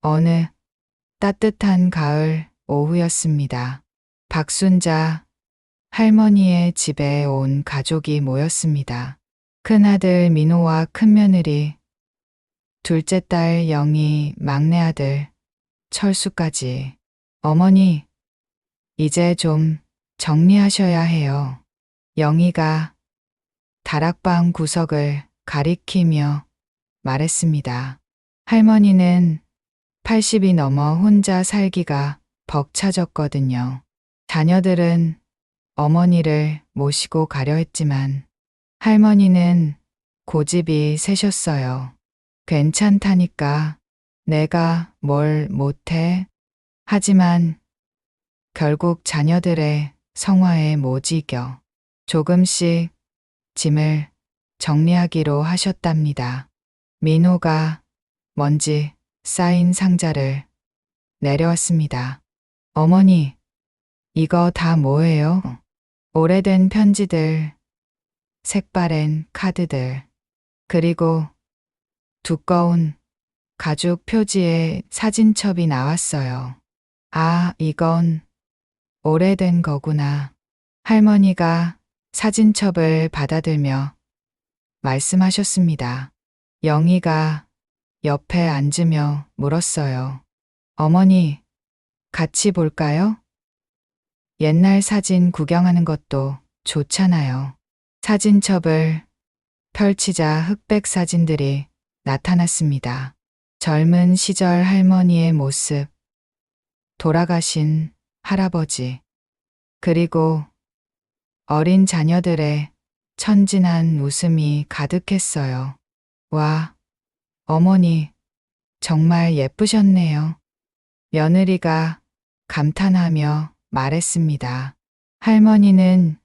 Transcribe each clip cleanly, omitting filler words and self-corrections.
어느 따뜻한 가을 오후였습니다. 박순자 할머니의 집에 온 가족이 모였습니다. 큰아들 민호와 큰며느리, 둘째 딸 영희, 막내 아들 철수까지. 어머니, 이제 좀 정리하셔야 해요. 영희가 다락방 구석을 가리키며 말했습니다. 할머니는 80이 넘어 혼자 살기가 벅차졌거든요. 자녀들은 어머니를 모시고 가려 했지만 할머니는 고집이 세셨어요. 괜찮다니까 내가 뭘 못해. 하지만 결국 자녀들의 성화에 못 이겨 조금씩 짐을 정리하기로 하셨답니다. 민호가 먼지 쌓인 상자를 내려왔습니다. 어머니, 이거 다 뭐예요? 오래된 편지들, 색바랜 카드들, 그리고 두꺼운 가죽 표지에 사진첩이 나왔어요. 아, 이건 오래된 거구나. 할머니가 사진첩을 받아들며 말씀하셨습니다. 영희가 옆에 앉으며 물었어요. 어머니, 같이 볼까요? 옛날 사진 구경하는 것도 좋잖아요. 사진첩을 펼치자 흑백 사진들이 나타났습니다. 젊은 시절 할머니의 모습, 돌아가신 할아버지, 그리고 어린 자녀들의 천진한 웃음이 가득했어요. 와, 어머니, 정말 예쁘셨네요. 며느리가 감탄하며 말했습니다. 할머니는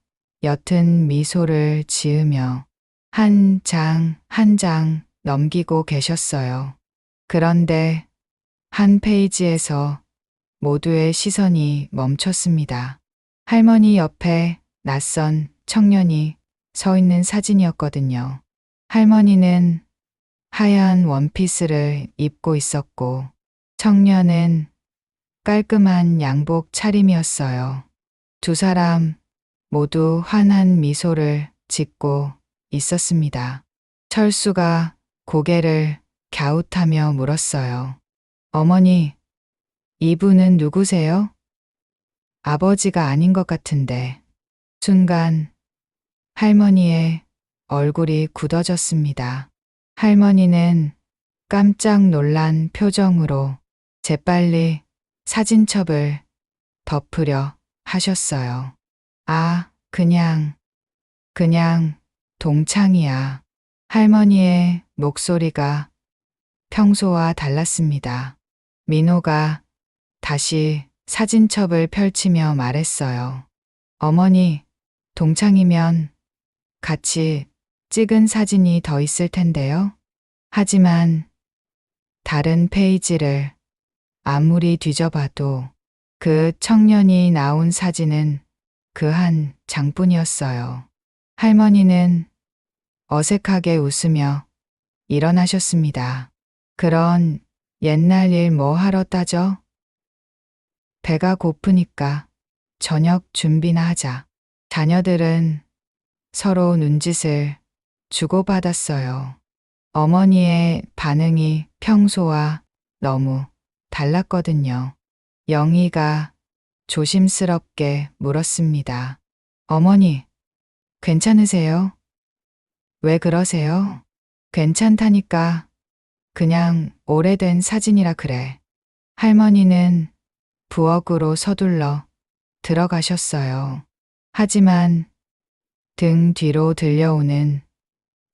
옅은 미소를 지으며 한 장 한 장 넘기고 계셨어요. 그런데 한 페이지에서 모두의 시선이 멈췄습니다. 할머니 옆에 낯선 청년이 서 있는 사진이었거든요. 할머니는 하얀 원피스를 입고 있었고 청년은 깔끔한 양복 차림이었어요. 두 사람 모두 환한 미소를 짓고 있었습니다. 철수가 고개를 갸웃하며 물었어요. 어머니, 이분은 누구세요? 아버지가 아닌 것 같은데. 순간 할머니의 얼굴이 굳어졌습니다. 할머니는 깜짝 놀란 표정으로 재빨리 사진첩을 덮으려 하셨어요. 아, 그냥 동창이야. 할머니의 목소리가 평소와 달랐습니다. 민호가 다시 사진첩을 펼치며 말했어요. 어머니, 동창이면 같이 찍은 사진이 더 있을 텐데요. 하지만 다른 페이지를 아무리 뒤져봐도 그 청년이 나온 사진은 그 한 장뿐이었어요. 할머니는 어색하게 웃으며 일어나셨습니다. 그런 옛날 일 뭐 하러 따져? 배가 고프니까 저녁 준비나 하자. 자녀들은 서로 눈짓을 주고받았어요. 어머니의 반응이 평소와 너무 달랐거든요. 영희가 조심스럽게 물었습니다. 어머니, 괜찮으세요? 왜 그러세요? 괜찮다니까. 그냥 오래된 사진이라 그래. 할머니는 부엌으로 서둘러 들어가셨어요. 하지만 등 뒤로 들려오는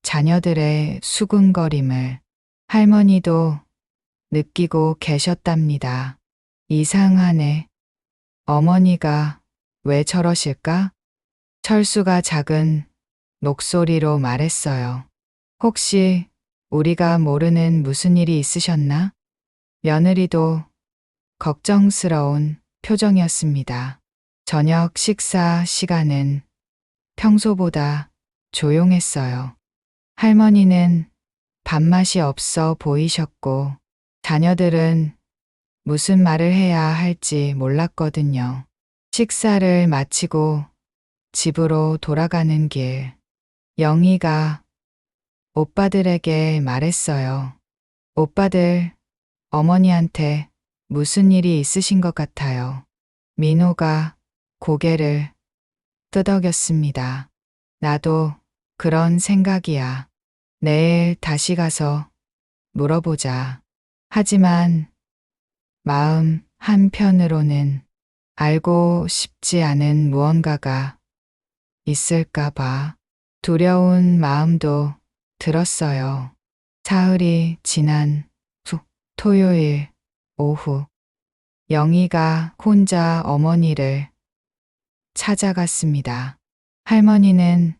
자녀들의 수군거림을 할머니도 느끼고 계셨답니다. 이상하네. 어머니가 왜 저러실까? 철수가 작은 목소리로 말했어요. 혹시 우리가 모르는 무슨 일이 있으셨나? 며느리도 걱정스러운 표정이었습니다. 저녁 식사 시간은 평소보다 조용했어요. 할머니는 밥맛이 없어 보이셨고 자녀들은 무슨 말을 해야 할지 몰랐거든요. 식사를 마치고 집으로 돌아가는 길, 영희가 오빠들에게 말했어요. 오빠들, 어머니한테 무슨 일이 있으신 것 같아요. 민호가 고개를 끄덕였습니다. 나도 그런 생각이야. 내일 다시 가서 물어보자. 하지만 마음 한편으로는 알고 싶지 않은 무언가가 있을까봐 두려운 마음도 들었어요. 사흘이 지난 후 토요일 오후 영희가 혼자 어머니를 찾아갔습니다. 할머니는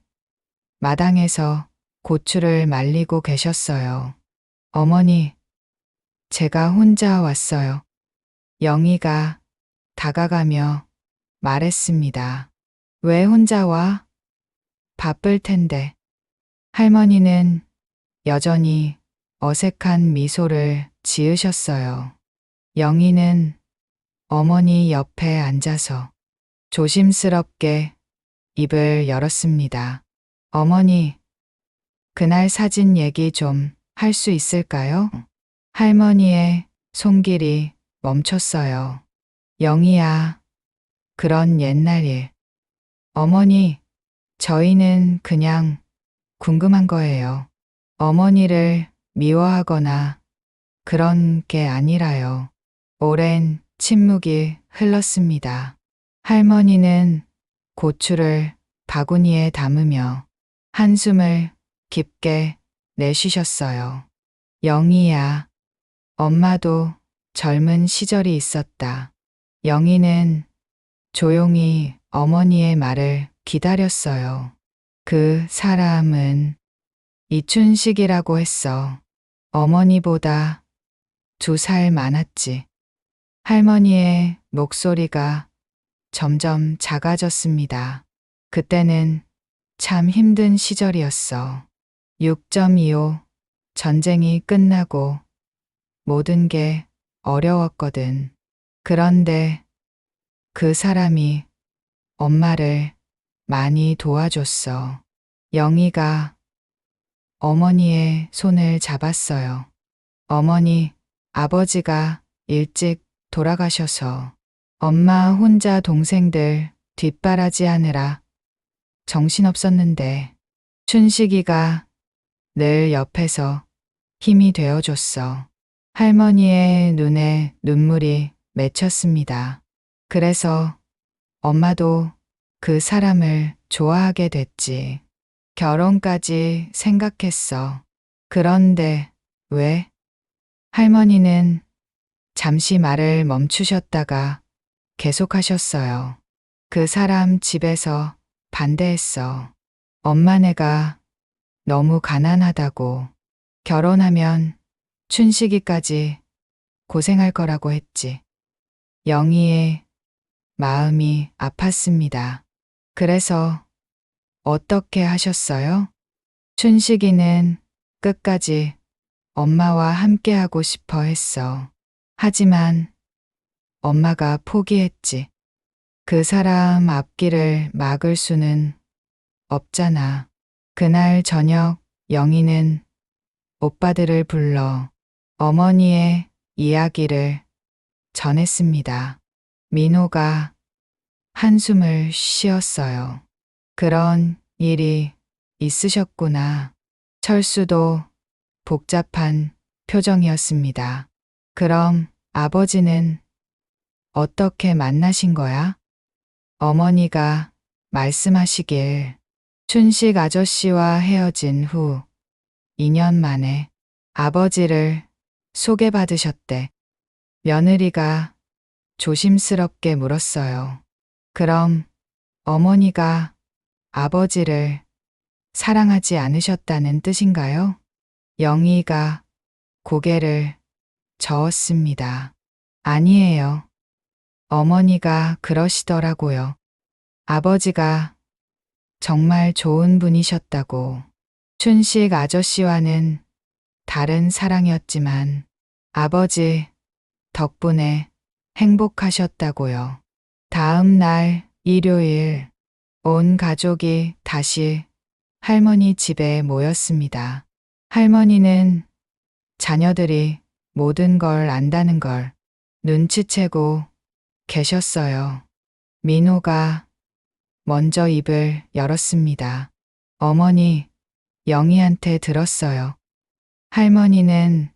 마당에서 고추를 말리고 계셨어요. 어머니, 제가 혼자 왔어요. 영희가 다가가며 말했습니다. 왜 혼자 와? 바쁠 텐데. 할머니는 여전히 어색한 미소를 지으셨어요. 영희는 어머니 옆에 앉아서 조심스럽게 입을 열었습니다. 어머니, 그날 사진 얘기 좀 할 수 있을까요? 할머니의 손길이 멈췄어요. 영희야, 그런 옛날 일. 어머니, 저희는 그냥 궁금한 거예요. 어머니를 미워하거나 그런 게 아니라요. 오랜 침묵이 흘렀습니다. 할머니는 고추를 바구니에 담으며 한숨을 깊게 내쉬셨어요. 영희야, 엄마도 젊은 시절이 있었다. 영희는 조용히 어머니의 말을 기다렸어요. 그 사람은 이춘식이라고 했어. 어머니보다 2살 많았지. 할머니의 목소리가 점점 작아졌습니다. 그때는 참 힘든 시절이었어. 6.25 전쟁이 끝나고 모든 게 어려웠거든. 그런데 그 사람이 엄마를 많이 도와줬어. 영희가 어머니의 손을 잡았어요. 어머니, 아버지가 일찍 돌아가셔서 엄마 혼자 동생들 뒷바라지하느라 정신없었는데 춘식이가 늘 옆에서 힘이 되어줬어. 할머니의 눈에 눈물이 맺혔습니다. 그래서 엄마도 그 사람을 좋아하게 됐지. 결혼까지 생각했어. 그런데 왜? 할머니는 잠시 말을 멈추셨다가 계속하셨어요. 그 사람 집에서 반대했어. 엄마네가 너무 가난하다고. 결혼하면 춘식이까지 고생할 거라고 했지. 영희의 마음이 아팠습니다. 그래서 어떻게 하셨어요? 춘식이는 끝까지 엄마와 함께하고 싶어 했어. 하지만 엄마가 포기했지. 그 사람 앞길을 막을 수는 없잖아. 그날 저녁 영희는 오빠들을 불러 어머니의 이야기를 전했습니다. 민호가 한숨을 쉬었어요. 그런 일이 있으셨구나. 철수도 복잡한 표정이었습니다. 그럼 아버지는 어떻게 만나신 거야? 어머니가 말씀하시길 춘식 아저씨와 헤어진 후 2년 만에 아버지를 소개받으셨대. 며느리가 조심스럽게 물었어요. 그럼 어머니가 아버지를 사랑하지 않으셨다는 뜻인가요? 영희가 고개를 저었습니다. 아니에요. 어머니가 그러시더라고요. 아버지가 정말 좋은 분이셨다고. 춘식 아저씨와는 다른 사랑이었지만 아버지 덕분에 행복하셨다고요. 다음 날 일요일 온 가족이 다시 할머니 집에 모였습니다. 할머니는 자녀들이 모든 걸 안다는 걸 눈치채고 계셨어요. 민호가 먼저 입을 열었습니다. 어머니, 영희한테 들었어요. 할머니는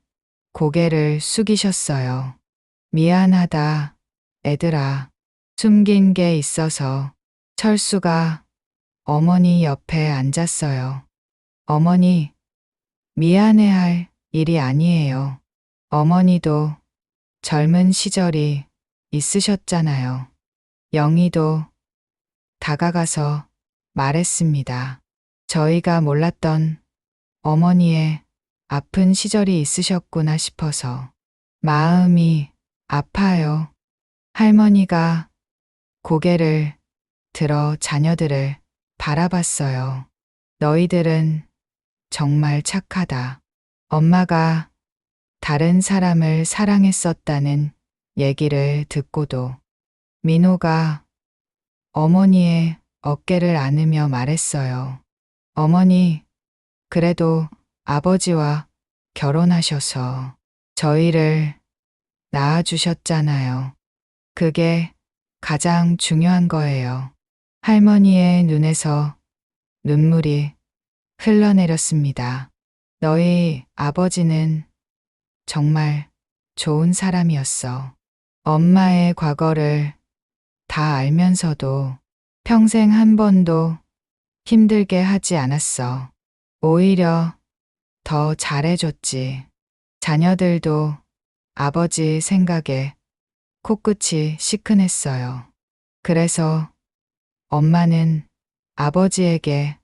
고개를 숙이셨어요. 미안하다, 애들아. 숨긴 게 있어서. 철수가 어머니 옆에 앉았어요. 어머니, 미안해할 일이 아니에요. 어머니도 젊은 시절이 있으셨잖아요. 영희도 다가가서 말했습니다. 저희가 몰랐던 어머니의 아픈 시절이 있으셨구나 싶어서 마음이 아파요. 할머니가 고개를 들어 자녀들을 바라봤어요. 너희들은 정말 착하다. 엄마가 다른 사람을 사랑했었다는 얘기를 듣고도 민호가 어머니의 어깨를 안으며 말했어요. 어머니, 그래도 아버지와 결혼하셔서 저희를 낳아주셨잖아요. 그게 가장 중요한 거예요. 할머니의 눈에서 눈물이 흘러내렸습니다. 너희 아버지는 정말 좋은 사람이었어. 엄마의 과거를 다 알면서도 평생 한 번도 힘들게 하지 않았어. 오히려 더 잘해줬지. 자녀들도 아버지 생각에 코끝이 시큰했어요. 그래서 엄마는 아버지에게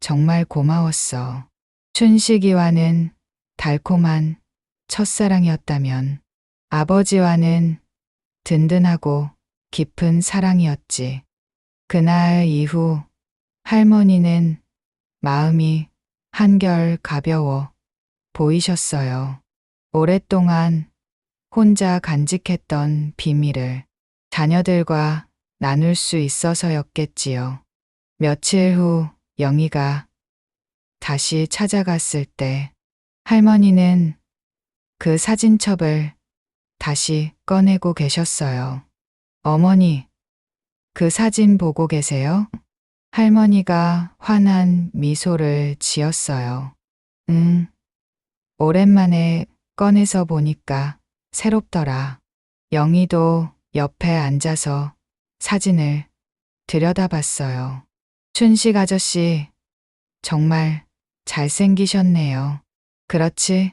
정말 고마웠어. 춘식이와는 달콤한 첫사랑이었다면 아버지와는 든든하고 깊은 사랑이었지. 그날 이후 할머니는 마음이 한결 가벼워 보이셨어요. 오랫동안 혼자 간직했던 비밀을 자녀들과 나눌 수 있어서였겠지요. 며칠 후 영희가 다시 찾아갔을 때 할머니는 그 사진첩을 다시 꺼내고 계셨어요. 어머니, 그 사진 보고 계세요? 할머니가 환한 미소를 지었어요. 오랜만에 꺼내서 보니까 새롭더라. 영희도 옆에 앉아서 사진을 들여다봤어요. 춘식 아저씨, 정말 잘생기셨네요. 그렇지?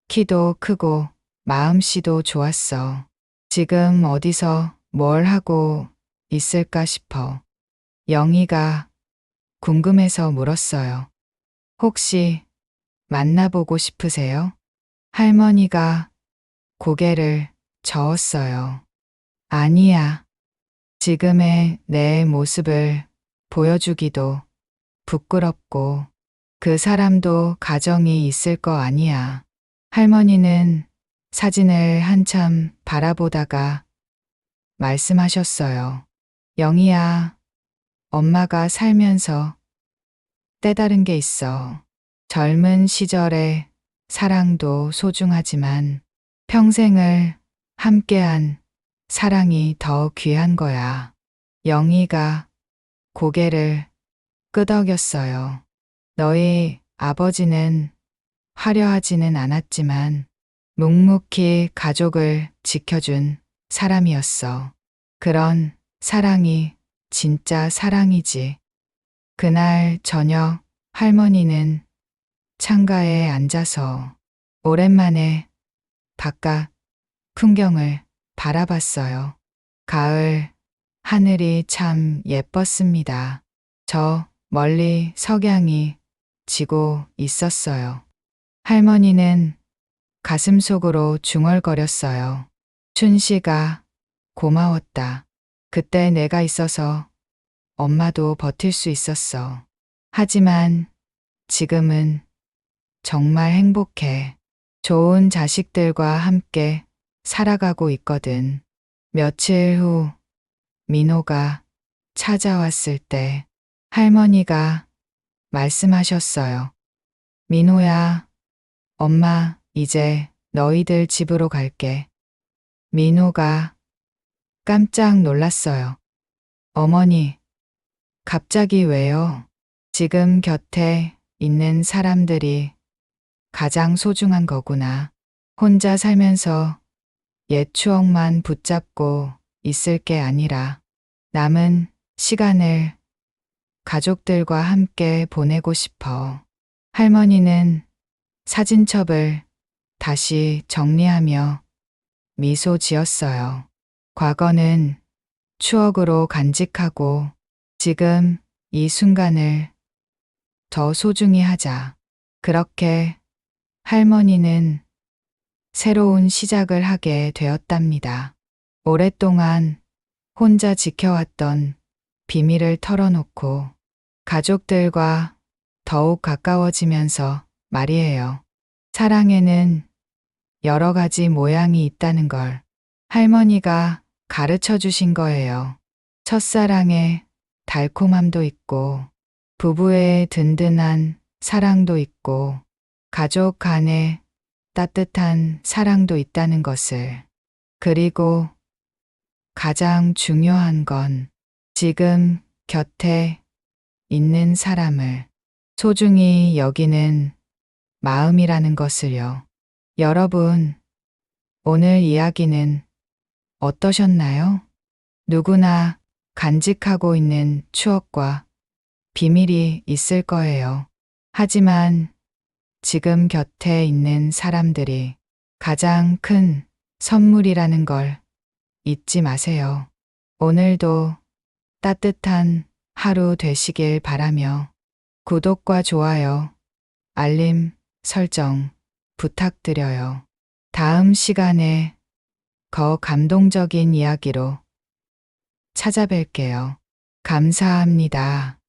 키도 크고 마음씨도 좋았어. 지금 어디서 뭘 하고 있을까 싶어. 영희가 궁금해서 물었어요. 혹시 만나보고 싶으세요? 할머니가 고개를 저었어요. 아니야. 지금의 내 모습을 보여주기도 부끄럽고 그 사람도 가정이 있을 거 아니야. 할머니는 사진을 한참 바라보다가 말씀하셨어요. 영희야, 엄마가 살면서 때다른 게 있어. 젊은 시절의 사랑도 소중하지만 평생을 함께한 사랑이 더 귀한 거야. 영희가 고개를 끄덕였어요. 너희 아버지는 화려하지는 않았지만 묵묵히 가족을 지켜준 사람이었어. 그런 사랑이 진짜 사랑이지. 그날 저녁 할머니는 창가에 앉아서 오랜만에 바깥 풍경을 바라봤어요. 가을 하늘이 참 예뻤습니다. 저 멀리 석양이 지고 있었어요. 할머니는 가슴속으로 중얼거렸어요. 춘식아, 고마웠다. 그때 내가 있어서 엄마도 버틸 수 있었어. 하지만 지금은 정말 행복해. 좋은 자식들과 함께 살아가고 있거든. 며칠 후 민호가 찾아왔을 때 할머니가 말씀하셨어요. 민호야, 엄마 이제 너희들 집으로 갈게. 민호가 깜짝 놀랐어요. 어머니, 갑자기 왜요? 지금 곁에 있는 사람들이 가장 소중한 거구나. 혼자 살면서 옛 추억만 붙잡고 있을 게 아니라 남은 시간을 가족들과 함께 보내고 싶어. 할머니는 사진첩을 다시 정리하며 미소 지었어요. 과거는 추억으로 간직하고 지금 이 순간을 더 소중히 하자. 그렇게 할머니는 새로운 시작을 하게 되었답니다. 오랫동안 혼자 지켜왔던 비밀을 털어놓고 가족들과 더욱 가까워지면서 말이에요. 사랑에는 여러 가지 모양이 있다는 걸 할머니가 가르쳐 주신 거예요. 첫사랑의 달콤함도 있고, 부부의 든든한 사랑도 있고, 가족 간의 따뜻한 사랑도 있다는 것을. 그리고 가장 중요한 건 지금 곁에 있는 사람을 소중히 여기는 마음이라는 것을요. 여러분, 오늘 이야기는 어떠셨나요? 누구나 간직하고 있는 추억과 비밀이 있을 거예요. 하지만 지금 곁에 있는 사람들이 가장 큰 선물이라는 걸 잊지 마세요. 오늘도 따뜻한 하루 되시길 바라며 구독과 좋아요, 알림 설정 부탁드려요. 다음 시간에 더 감동적인 이야기로 찾아뵐게요. 감사합니다.